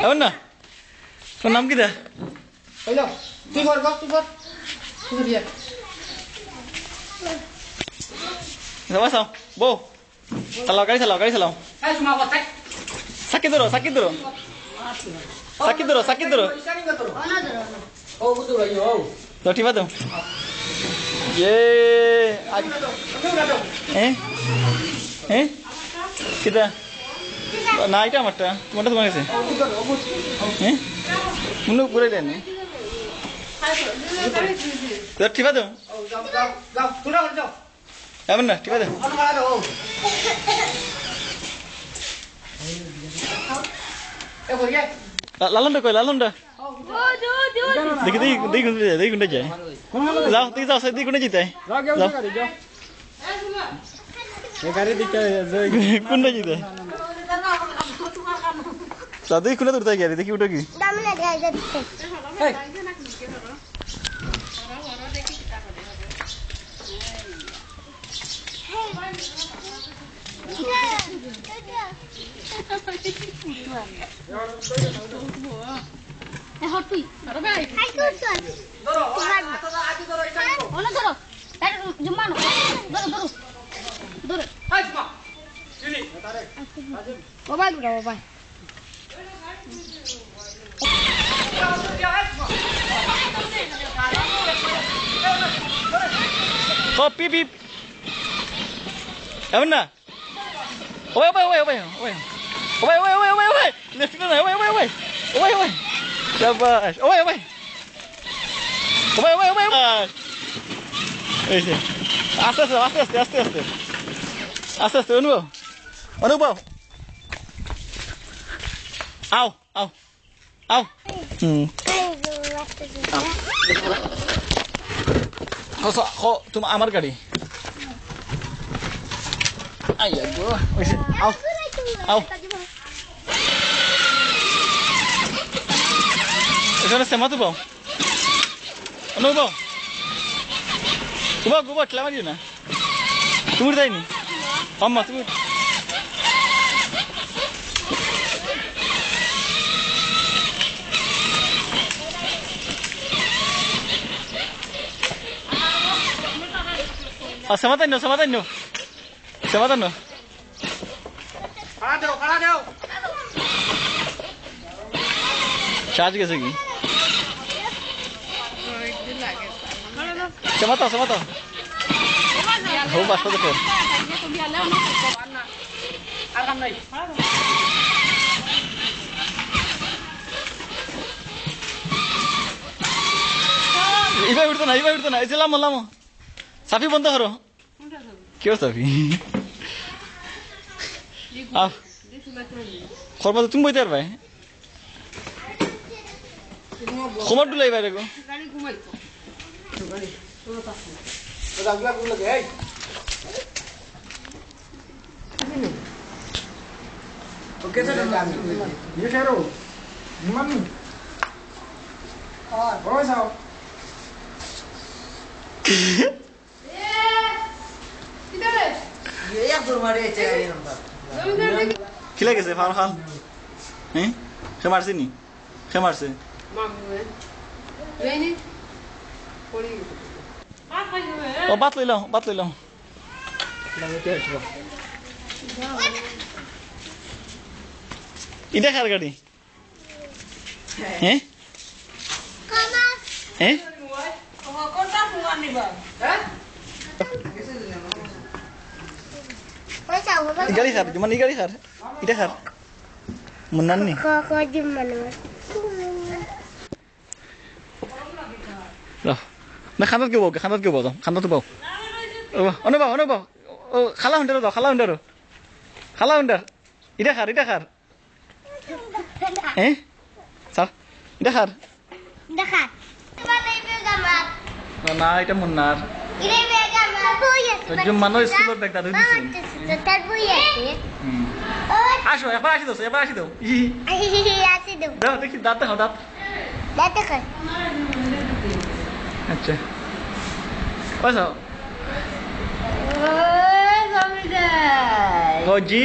এমন না তোর নাম কি দা তুই কর তুই কর তুই দিয়ে sama sama bo salau kali salau এই সুমা কথা sakit dulu sakit dulu ও বুঝু ভাই ও তো ঠিক আছে ye kita না এটা আমারটা তোমারটা তোমার কাছে মুন্নু পুরে দেন তো ঠিক আছে যাও তুই যাও এমন না ঠিক আছে লালনটা কই লালনটা দেখি দেখি কোনটা যায় যাও তুই যাও সেই কোনটা যেতে কোনটা যেতে তুই কোনটা দূর থেকে দেখি ওটা কি Kopi bib. Ewan na. Oi. Lihat sini oi. Sabar. Oi. Aste. Anu bau. Au. Kok cuma amar kali? Ayo gua. Au. Sana sama tu bau. Anu bau. Gua kelama dia na. Tumur dah ini. Amma tumur. Samatan no. খাড়া দাও charge গেছে কি samata ho basta দেখো আর কাম নাই ইবা উঠতো না এই যে লামো সাফি বন্ধ করো কি সাফি আহ খরবা তো তুমি বইতে পারবে খবর ডুলাই বাইরে গো গাড়ি ঘুমাইতো গাড়ি তোরা পাস তো দাগলা গুলো লাগে এই ওকে তো ये ठहरो निमन और बड़ो जाओ किधर है ये एक दूर मारे चाहिए नंबर কি লাগেছে ফার খাল হ্যাঁ কে মারছে নি কে মারছে মামু রেনি পড়ি ও বাত লইলাম লাগে কে হলো এটা কার গাড়ি হ্যাঁ কোনটা ফোন নিবা হ্যাঁ গাড়ি খার মানে গাড়ি খার এটা খার মুন্নান নি না খানাত কেউ বাও খানাত বাও অনে বাও ও খালা হুন্ডার এটা খার হ্যাঁ স্যার এটা খার না এটা মুন্নার জুম্মানো স্কুলের ব্যাগ দাদু দিছেন আসো এবার আসি দাও দাও দেখি দাঁত দেখাও দাঁত আচ্ছা পয়সা জি